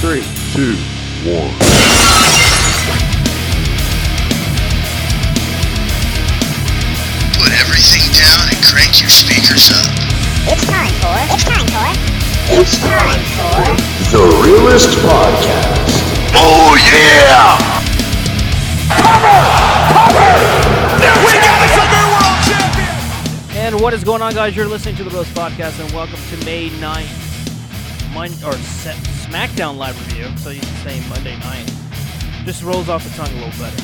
3, 2, 1. Put everything down and crank your speakers up. It's time for The Realest Podcast. Oh yeah! We got us a new world champion! And what is going on, guys? You're listening to the Realest Podcast, and welcome to May 9th, Smackdown live review. So you can say Monday night. Just rolls off the tongue a little better.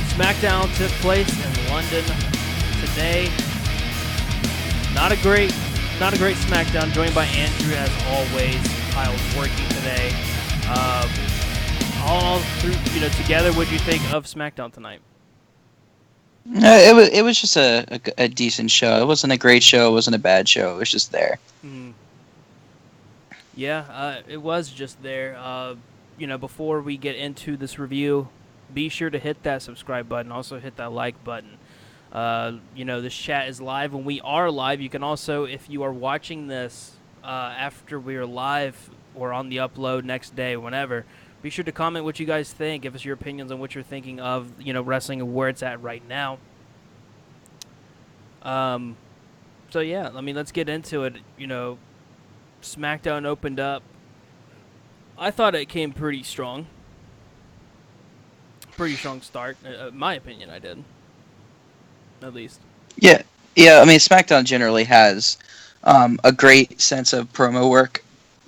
Smackdown took place in London today. Not a great Smackdown. Joined by Andrew as always. Kyle's working today. All through, together, what do you think of Smackdown tonight? It was just a decent show. It wasn't a great show. It wasn't a bad show. It was just there. Yeah, it was just there. Before we get into this review, be sure to hit that subscribe button. Also hit that like button. This chat is live. When we are live, you can also, if you are watching this after we are live or on the upload next day, whenever, be sure to comment what you guys think. Give us your opinions on what you're thinking of, wrestling and where it's at right now. Let's get into it. Smackdown opened up. I thought it came pretty strong. Pretty strong start. My opinion, I did. At least. Yeah. I mean, SmackDown generally has a great sense of promo work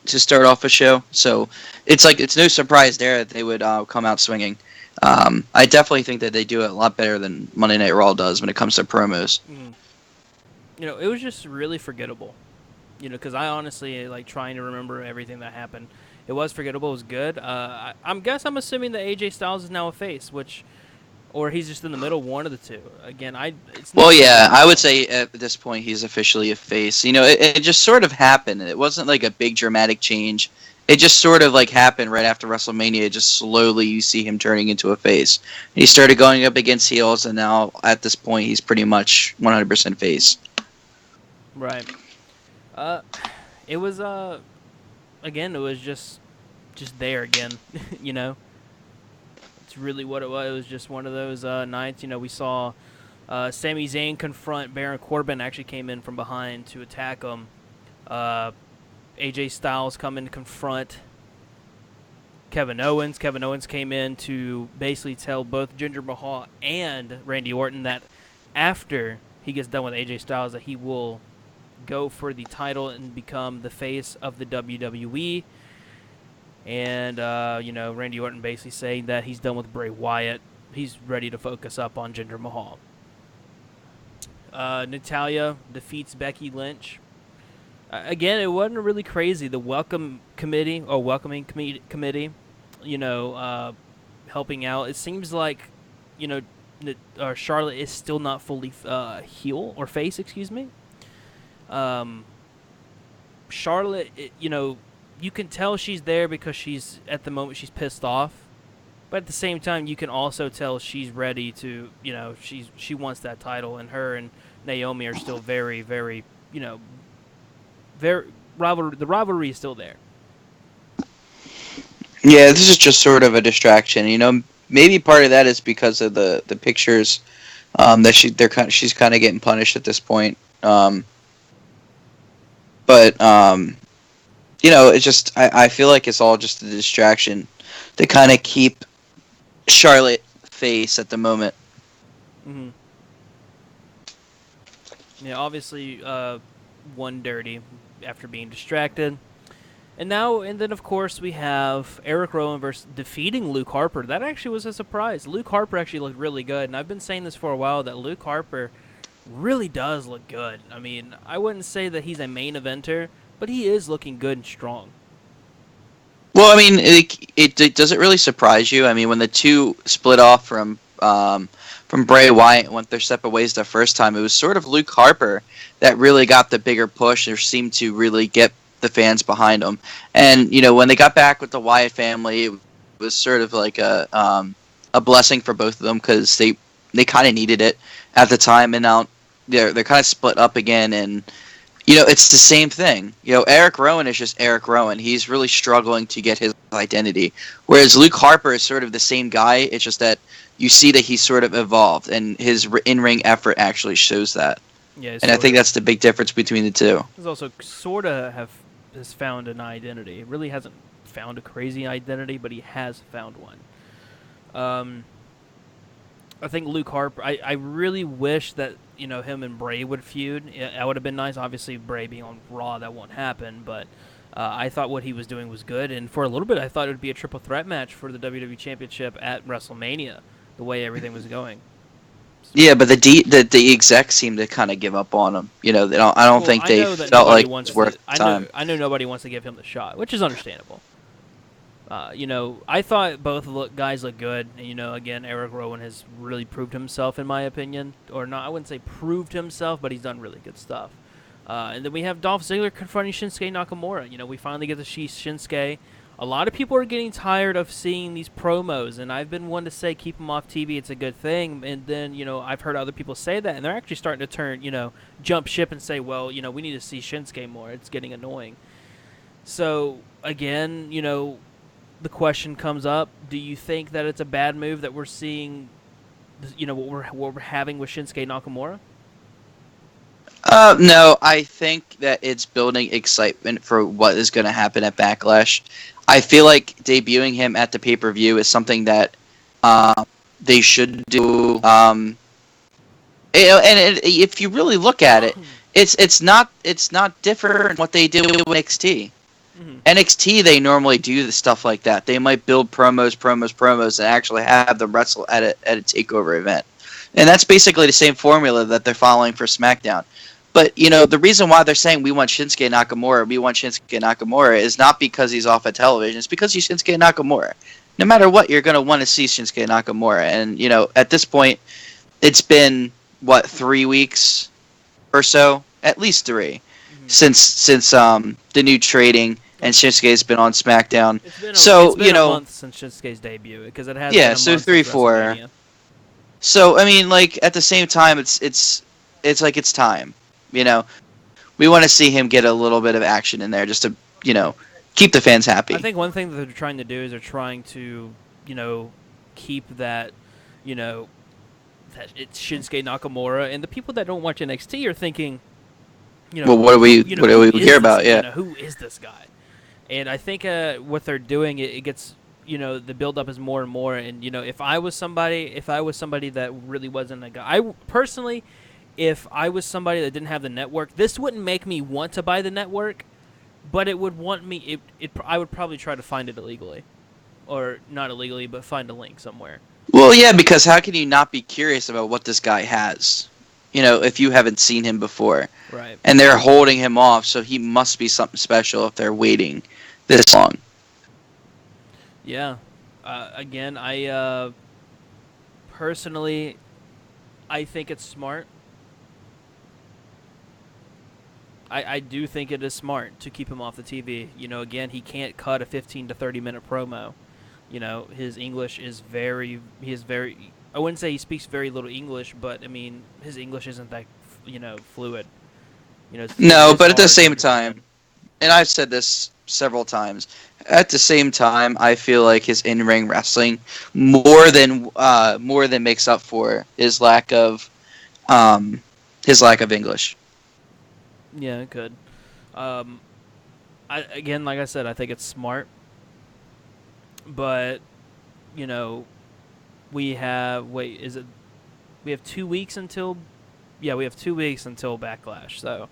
to start off a show, so it's no surprise there that they would come out swinging. I definitely think that they do it a lot better than Monday Night Raw does when it comes to promos. It was just really forgettable. Because I honestly trying to remember everything that happened. It was forgettable. It was good. I'm assuming that AJ Styles is now a face, or he's just in the middle, one of the two. Again, I would say at this point he's officially a face. It just sort of happened. It wasn't like a big dramatic change. It just sort of happened right after WrestleMania. Just slowly you see him turning into a face. He started going up against heels, and now at this point he's pretty much 100% face. Right. It was again. It was just there again. It's really what it was. It was just one of those nights. We saw Sami Zayn confront Baron Corbin. Actually came in from behind to attack him. AJ Styles come in to confront Kevin Owens. Kevin Owens came in to basically tell both Jinder Mahal and Randy Orton that after he gets done with AJ Styles that he will go for the title and become the face of the WWE. And, Randy Orton basically saying that he's done with Bray Wyatt. He's ready to focus up on Jinder Mahal. Natalya defeats Becky Lynch. Again, it wasn't really crazy. The welcoming committee, helping out. It seems like, Charlotte is still not fully heel or face, excuse me. Charlotte, you can tell she's there because she's pissed off, but at the same time, you can also tell she's ready to, she wants that title, and her and Naomi are still very, very, the rivalry is still there. Yeah, this is just sort of a distraction, maybe part of that is because of the pictures, that she's kind of getting punished at this point, But, it's just, I feel like it's all just a distraction to kind of keep Charlotte face at the moment. Mm-hmm. Yeah, obviously, won dirty after being distracted. And then, of course, we have Eric Rowan versus defeating Luke Harper. That actually was a surprise. Luke Harper actually looked really good, and I've been saying this for a while, that Luke Harper really does look good. I mean, I wouldn't say that he's a main eventer, but he is looking good and strong. Well, I mean, it does it really surprise you? I mean, when the two split off from Bray Wyatt and went their separate ways the first time, it was sort of Luke Harper that really got the bigger push or seemed to really get the fans behind him. And, when they got back with the Wyatt family, it was sort of like a blessing for both of them because they kind of needed it at the time, and now they're kind of split up again, and It's the same thing. Eric Rowan is just Eric Rowan. He's really struggling to get his identity. Whereas Luke Harper is sort of the same guy. It's just that you see that he's sort of evolved, and his in-ring effort actually shows that. Yeah, And I think that's the big difference between the two. he's also sort of has found an identity. He really hasn't found a crazy identity, but he has found one. I think Luke Harper. I really wish that him and Bray would feud. That would have been nice. Obviously, Bray being on Raw, that won't happen. But I thought what he was doing was good, and for a little bit, I thought it would be a triple threat match for the WWE Championship at WrestleMania. The way everything was going. Yeah, but the execs seem to kind of give up on him. I don't think they felt like it was worth time. I know nobody wants to give him the shot, which is understandable. I thought both guys look good. Again, Eric Rowan has really proved himself, in my opinion. Or not, I wouldn't say proved himself, but he's done really good stuff. And then we have Dolph Ziggler confronting Shinsuke Nakamura. We finally get to see Shinsuke. A lot of people are getting tired of seeing these promos, and I've been one to say keep them off TV. It's a good thing. And then, I've heard other people say that, and they're actually starting to turn, jump ship and say, well, we need to see Shinsuke more. It's getting annoying. So, again, the question comes up, do you think that it's a bad move that we're seeing, what we're having with Shinsuke Nakamura? No, I think that it's building excitement for what is going to happen at Backlash. I feel like debuting him at the pay-per-view is something that they should do. And if you really look at it, it's not different from what they do with NXT. Mm-hmm. NXT, they normally do the stuff like that. They might build promos, and actually have them wrestle at a takeover event. And that's basically the same formula that they're following for SmackDown. But, the reason why they're saying we want Shinsuke Nakamura is not because he's off of television. It's because he's Shinsuke Nakamura. No matter what, you're going to want to see Shinsuke Nakamura. And, at this point, it's been, 3 weeks or so? At least 3. Mm-hmm. Since the new trading, and Shinsuke's been on SmackDown. It's been a month since Shinsuke's debut, because it has been a month so 3-4. So, at the same time, it's like it's time. We want to see him get a little bit of action in there just to, keep the fans happy. I think one thing that they're trying to do is they're trying to, keep that, that it's Shinsuke Nakamura. And the people that don't watch NXT are thinking, well, what do we care about? Yeah. Who is this guy? And I think what they're doing, it gets, the build-up is more and more. And, if I was somebody that really wasn't a guy, if I was somebody that didn't have the network, this wouldn't make me want to buy the network, but it would want me. I would probably try to find it illegally, or not illegally, but find a link somewhere. Well, yeah, because how can you not be curious about what this guy has? If you haven't seen him before, right? And they're holding him off, so he must be something special if they're waiting this long. Yeah. Again, I personally, I think it's smart. I do think it is smart to keep him off the TV. Again, he can't cut a 15 to 30-minute promo. His English is I wouldn't say he speaks very little English, but, his English isn't that, fluid. No, but at the same time, and I've said this several times, at the same time, I feel like his in-ring wrestling more than makes up for his lack of English. Yeah, it could. Again, like I said, I think it's smart. But, we have 2 weeks until... Yeah, we have 2 weeks until Backlash. So,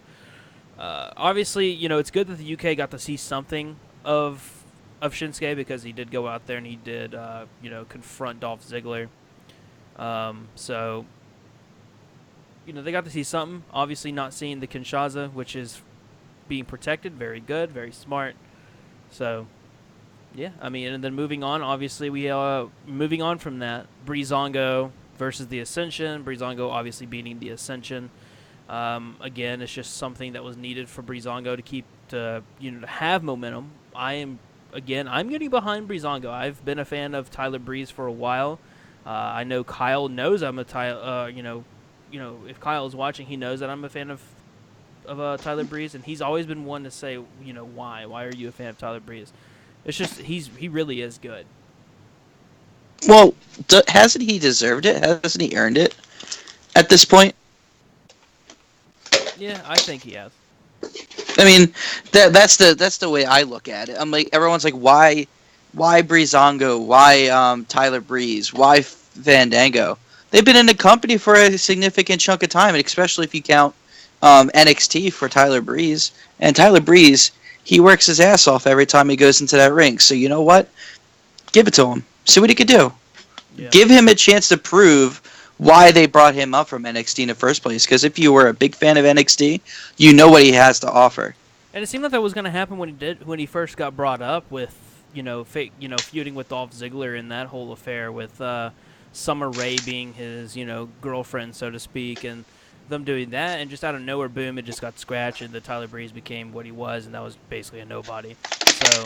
obviously, it's good that the UK got to see something of Shinsuke, because he did go out there and he did, confront Dolph Ziggler. So... they got to see something. Obviously not seeing the Kinshasa, which is being protected. Very good, very smart. So, yeah, and then moving on, obviously moving on from that, Breezango versus the Ascension. Breezango obviously beating the Ascension. Again, it's just something that was needed for Breezango to have momentum. I'm getting behind Breezango. I've been a fan of Tyler Breeze for a while. I know Kyle knows I'm a Tyler, if Kyle is watching, he knows that I'm a fan of of Tyler Breeze, and he's always been one to say, why? Why are you a fan of Tyler Breeze? It's just he really is good. Well, hasn't he deserved it? Hasn't he earned it at this point? Yeah, I think he has. I mean, that's the way I look at it. I'm like, everyone's like, why Breezango? Why Tyler Breeze? Why Fandango? They've been in the company for a significant chunk of time, and especially if you count NXT for Tyler Breeze. And Tyler Breeze, he works his ass off every time he goes into that ring. So you know what? Give it to him. See what he can do. Yeah. Give him a chance to prove why they brought him up from NXT in the first place. Because if you were a big fan of NXT, you know what he has to offer. And it seemed like that was going to happen when he first got brought up with feuding with Dolph Ziggler in that whole affair with Summer Rae being his girlfriend, so to speak, and them doing that, and just out of nowhere, boom, it just got scratched, and the Tyler Breeze became what he was, and that was basically a nobody. So.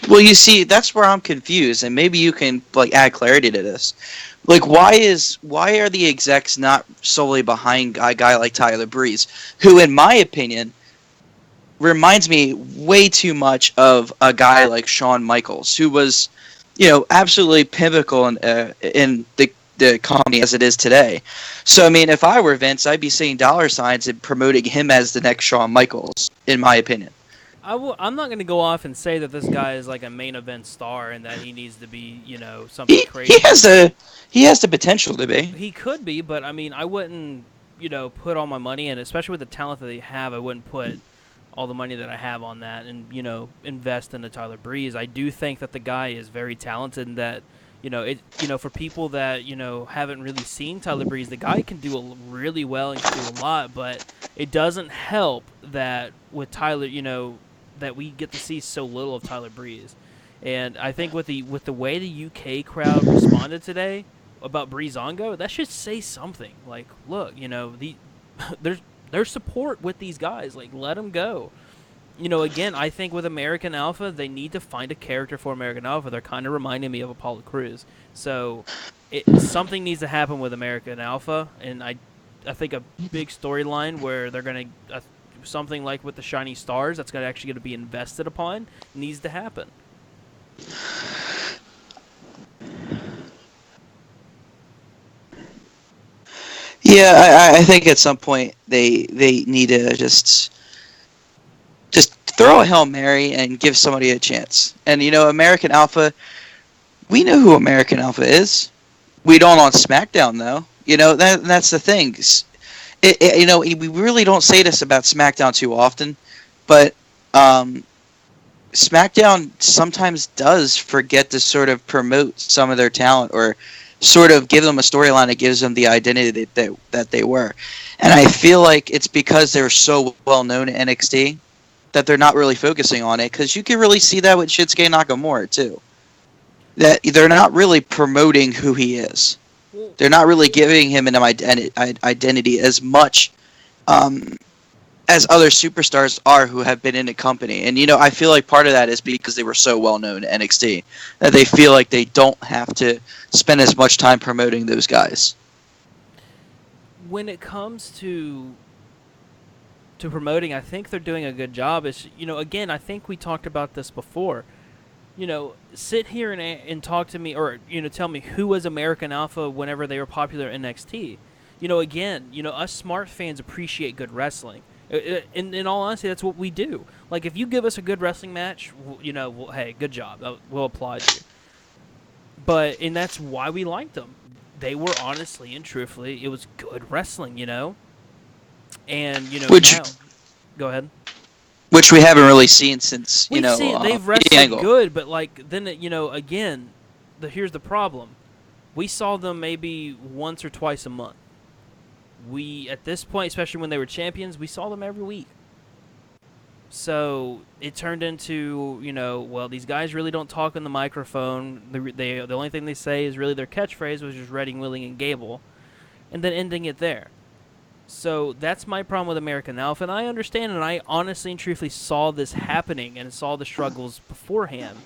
Well, you see, that's where I'm confused, and maybe you can add clarity to this. Like, why are the execs not solely behind a guy like Tyler Breeze, who, in my opinion, reminds me way too much of a guy like Shawn Michaels, who was, absolutely pinnacle in the company as it is today. So, I mean, if I were Vince, I'd be seeing dollar signs and promoting him as the next Shawn Michaels, in my opinion. I'm not going to go off and say that this guy is like a main event star and that he needs to be, something crazy. He has the potential to be. He could be, but I mean, I wouldn't, put all my money in, especially with the talent that they have. I wouldn't put all the money that I have on that and, invest into Tyler Breeze. I do think that the guy is very talented and that, for people that, haven't really seen Tyler Breeze, the guy can do really well and can do a lot, but it doesn't help that with Tyler, that we get to see so little of Tyler Breeze. And I think with the way the UK crowd responded today about Breezango, that should say something. Like, look, there's support with these guys. Like, let them go. Again, I think with American Alpha, they need to find a character for American Alpha. They're kind of reminding me of Apollo Crews. So something needs to happen with American Alpha, and I think a big storyline where they're going to something like with the Shiny Stars that's actually going to be invested upon needs to happen. Yeah, I think at some point they need to just throw a Hail Mary and give somebody a chance. And American Alpha, we know who American Alpha is. We don't on SmackDown though. That's the thing. We really don't say this about SmackDown too often, but SmackDown sometimes does forget to sort of promote some of their talent or sort of give them a storyline that gives them the identity that they were. And I feel like it's because they're so well known in NXT that they're not really focusing on it, because you can really see that with Shinsuke Nakamura too. That they're not really promoting who he is. They're not really giving him an identity as much as other superstars are who have been in the company. And, I feel like part of that is because they were so well known in NXT that they feel like they don't have to spend as much time promoting those guys. When it comes to promoting, I think they're doing a good job. It's, again, I think we talked about this before. Sit here and talk to me, or tell me who was American Alpha whenever they were popular in NXT. Again, us smart fans appreciate good wrestling. In all honesty, that's what we do. Like, if you give us a good wrestling match, hey, good job. We'll applaud you. And that's why we liked them. They were honestly and truthfully, it was good wrestling, And now, go ahead. Which we haven't really seen since We've seen they've wrestled Angle. good, but then again, here's the problem. We saw them maybe once or twice a month. We at this point, especially when they were champions, we saw them every week. So it turned into these guys really don't talk on the microphone. The only thing they say is really their catchphrase, which is Reading, Willing, and Gable, and then ending it there. So that's my problem with American Alpha, and I understand, and I honestly and truthfully saw this happening and saw the struggles beforehand,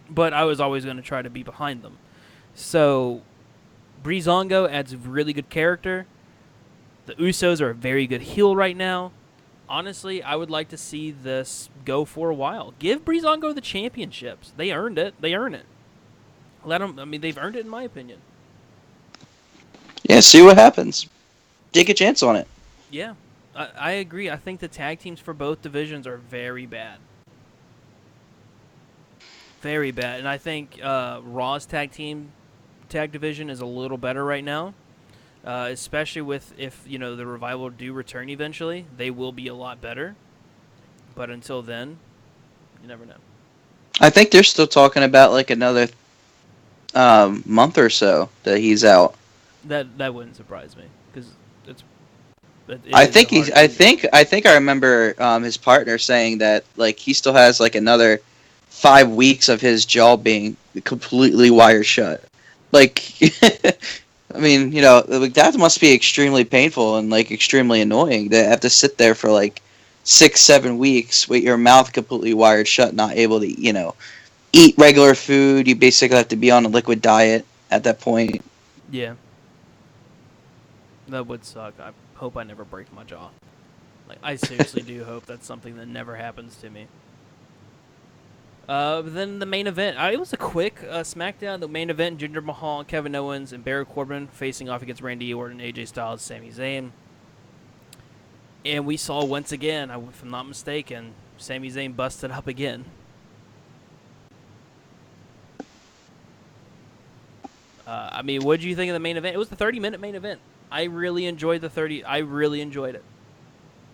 but I was always going to try to be behind them. So Breezango adds a really good character. The Usos are a very good heel right now. Honestly, I would like to see this go for a while. Give Breezango the championships. They earned it. They earn it. Let them. I mean, they've earned it in my opinion. Yeah, see what happens. Take a chance on it. Yeah, I agree. I think the tag teams for both divisions are very bad. Very bad. And I think Raw's tag division is a little better right now. Especially with if the Revival do return eventually, they will be a lot better. But until then, you never know. I think they're still talking about like another month or so that he's out. That wouldn't surprise me because it I is a think hard he's. I injury. think I remember his partner saying that like he still has like another 5 weeks of his jaw being completely wired shut. Like, I mean, like that must be extremely painful and like extremely annoying to have to sit there for like 6-7 weeks with your mouth completely wired shut, not able to eat regular food. You basically have to be on a liquid diet at that point. Yeah, that would suck. I hope I never break my jaw. Like I seriously do hope that's something that never happens to me. But then the main event. It was a quick SmackDown. The main event: Jinder Mahal, Kevin Owens, and Baron Corbin facing off against Randy Orton, AJ Styles, Sami Zayn. And we saw once again, if I'm not mistaken, Sami Zayn busted up again. I mean, what did you think of the main event? It was the 30-minute main event. I really enjoyed the 30. I really enjoyed it.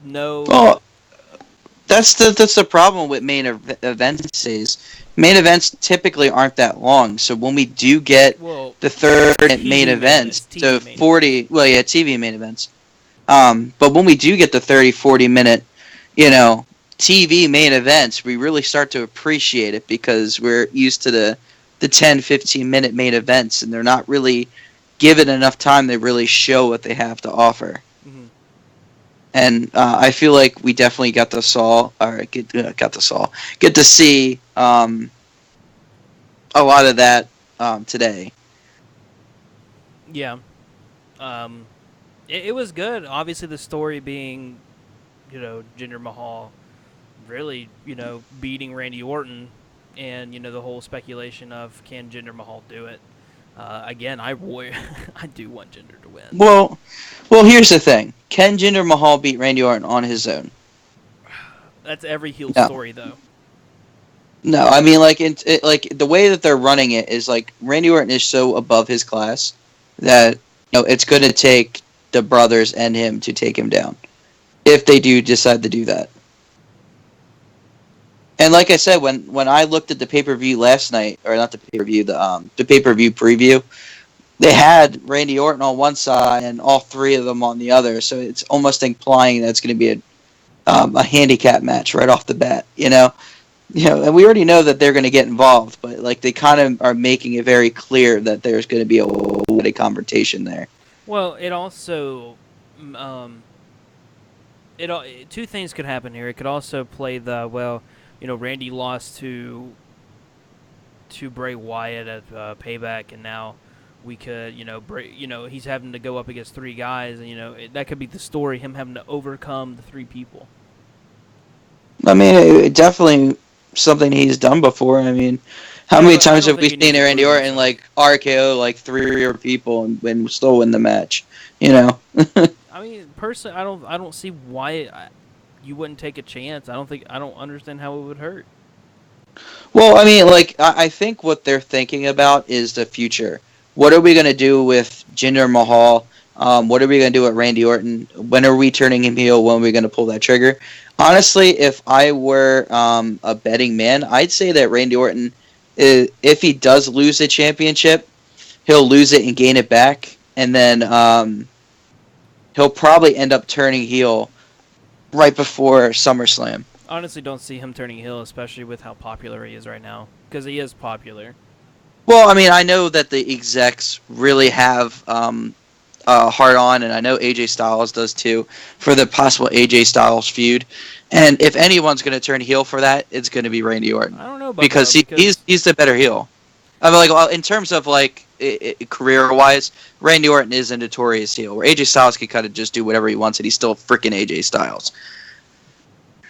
No. Oh, that's the problem with events is main events typically aren't that long. So when we do get Well, the third TV main events, TV so main 40, well, yeah, TV main events. But when we do get the 30, 40-minute, TV main events, we really start to appreciate it because we're used to the 10, 15-minute main events, and they're not really given enough time to really show what they have to offer. Mm-hmm. And I feel like we definitely get to see a lot of that today. Yeah. It was good. Obviously, the story being, Jinder Mahal really, beating Randy Orton, and the whole speculation of can Jinder Mahal do it. Again, I do want Jinder to win. Well, here's the thing: can Jinder Mahal beat Randy Orton on his own? That's every heel No. story, though. No, I mean like like the way that they're running it is like Randy Orton is so above his class that it's going to take the brothers and him to take him down if they do decide to do that. And like I said, when I looked at the pay-per-view last night, or not the pay-per-view, the pay-per-view preview, they had Randy Orton on one side and all three of them on the other. So it's almost implying that it's going to be a handicap match right off the bat. And we already know that they're going to get involved, but like they kind of are making it very clear that there's going to be a confrontation there. Well, it also, two things could happen here. It could also play Randy lost to Bray Wyatt at Payback, and now we could, he's having to go up against three guys, and that could be the story, him having to overcome the three people. I mean, it definitely something he's done before. I mean, how many times have we seen Randy Orton like RKO like three or people and still win the match? I mean, personally, I don't see why you wouldn't take a chance. I don't understand how it would hurt. Well, I mean, like I think what they're thinking about is the future. What are we going to do with Jinder Mahal? What are we going to do with Randy Orton? When are we turning him heel? When are we going to pull that trigger? Honestly, if I were a betting man, I'd say that Randy Orton, if he does lose the championship, he'll lose it and gain it back, and then he'll probably end up turning heel right before SummerSlam. Honestly, don't see him turning heel, especially with how popular he is right now, because he is popular. Well, I mean, I know that the execs really have hard on, and I know AJ Styles does too, for the possible AJ Styles feud. And if anyone's going to turn heel for that, it's going to be Randy Orton. I don't know about because that, he's the better heel. I mean, like in terms of like career-wise, Randy Orton is a notorious heel, where AJ Styles can kind of just do whatever he wants, and he's still freaking AJ Styles.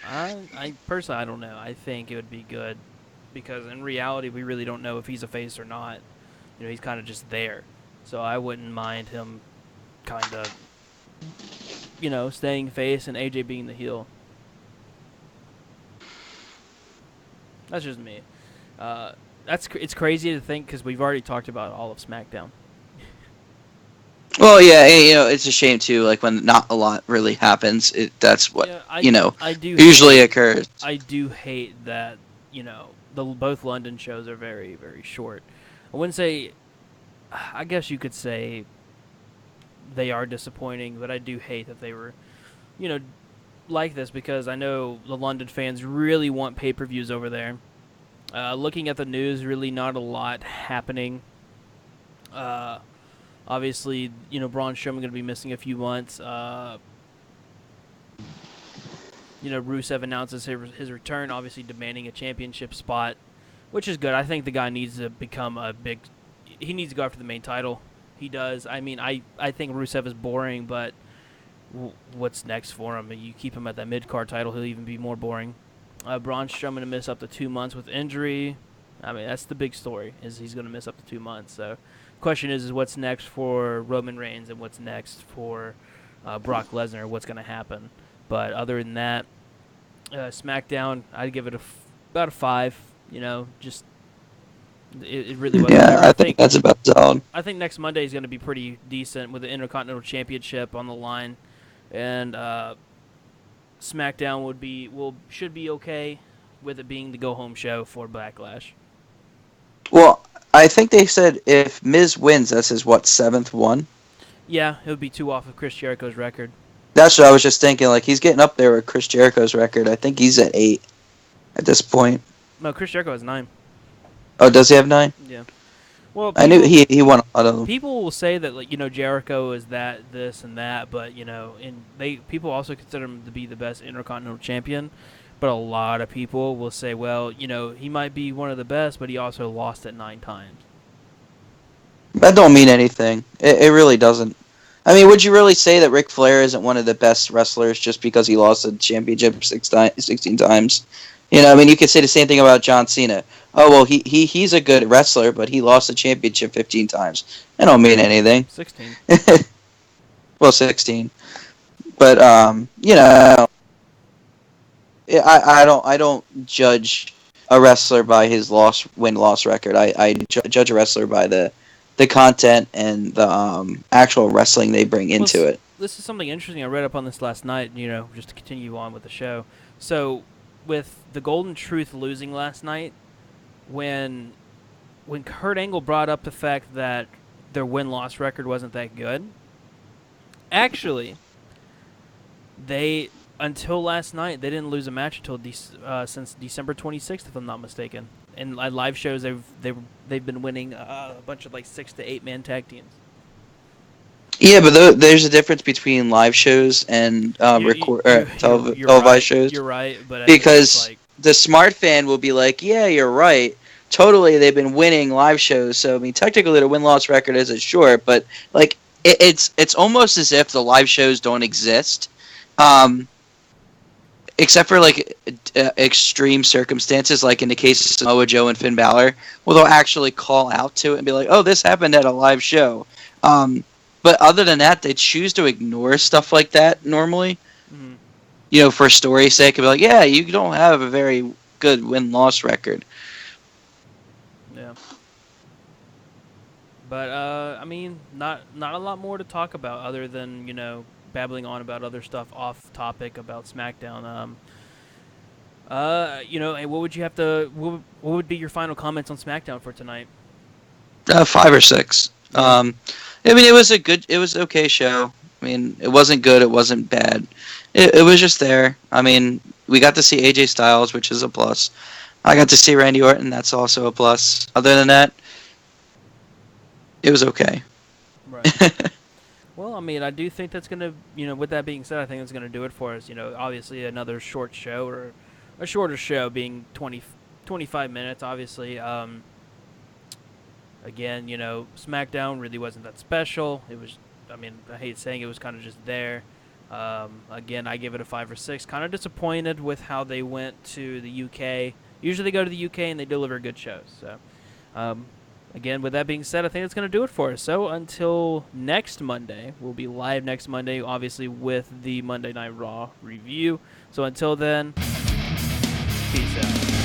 I personally, I don't know. I think it would be good because in reality, we really don't know if he's a face or not. He's kind of just there. So I wouldn't mind him kind of, staying face and AJ being the heel. That's just me. It's crazy to think because we've already talked about all of SmackDown. Well, yeah, it's a shame too. Like when not a lot really happens, that's what I do usually occurs. I do hate that both London shows are very, very short. I wouldn't say. I guess you could say they are disappointing, but I do hate that they were, like this because I know the London fans really want pay-per-views over there. Looking at the news, really not a lot happening. Obviously, Braun Strowman going to be missing a few months. Rusev announces his return, obviously demanding a championship spot, which is good. I think the guy needs to become he needs to go after the main title. He does. I mean, I think Rusev is boring, but what's next for him? You keep him at that mid-card title, he'll even be more boring. Braun Strowman to miss up to 2 months with injury. I mean, that's the big story, is he's going to miss up to 2 months. So question is what's next for Roman Reigns and what's next for Brock Lesnar, what's going to happen. But other than that, SmackDown, I'd give it about a 5. Just it really wasn't. Yeah, I think that's about solid. I think next Monday is going to be pretty decent with the Intercontinental Championship on the line, and SmackDown should be okay with it being the go home show for Backlash. Well, I think they said if Miz wins, that's his 7th one. Yeah, it would be 2 off of Chris Jericho's record. That's what I was just thinking. Like he's getting up there with Chris Jericho's record. I think he's at 8 at this point. No, Chris Jericho has 9. Oh, does he have 9? Yeah. Well, I knew he won a lot of them. People will say that Jericho is that, this, and that, but people also consider him to be the best Intercontinental Champion. But a lot of people will say, well, he might be one of the best, but he also lost it 9 times. That don't mean anything. It really doesn't. I mean, would you really say that Ric Flair isn't one of the best wrestlers just because he lost the championship 16 times? I mean, you could say the same thing about John Cena. Oh, well, he's a good wrestler, but he lost the championship 15 times. That don't mean anything. 16. Well, 16. But, I don't judge a wrestler by his win-loss record. I judge a wrestler by the content and the actual wrestling they bring into it. This is something interesting. I read up on this last night, just to continue on with the show. So, with the Golden Truth losing last night, when Kurt Angle brought up the fact that their win-loss record wasn't that good, actually, until last night, they didn't lose a match until since December 26th, if I'm not mistaken. In live shows, they've been winning a bunch of 6 to 8 man tag teams. Yeah, but there's a difference between live shows and televised shows. You're right, but because the smart fan will be like, "Yeah, you're right. Totally, they've been winning live shows. So I mean, technically, the win-loss record isn't short, but it's almost as if the live shows don't exist." Except for extreme circumstances, like in the case of Samoa Joe and Finn Balor, well, they'll actually call out to it and be like, "Oh, this happened at a live show." But other than that, they choose to ignore stuff like that normally. Mm-hmm. For story's sake, and be like, "Yeah, you don't have a very good win-loss record." Yeah. But I mean, not a lot more to talk about other than babbling on about other stuff off topic about SmackDown. What would you have to? What would be your final comments on SmackDown for tonight? 5 or 6. Yeah. I mean, it was okay show. I mean, it wasn't good, it wasn't bad. It was just there. I mean, we got to see AJ Styles, which is a plus. I got to see Randy Orton, that's also a plus. Other than that, it was okay. Right. Well, I mean, I do think that's going to, with that being said, I think that's going to do it for us. Obviously another short show, or a shorter show being 25 minutes, obviously. Again, SmackDown really wasn't that special. It was, I hate saying it was kind of just there. Again, I give it a 5 or 6. Kind of disappointed with how they went to the UK. Usually they go to the UK and they deliver good shows. So, again, with that being said, I think that's going to do it for us. So until next Monday, we'll be live next Monday, obviously with the Monday Night Raw review. So until then, peace out.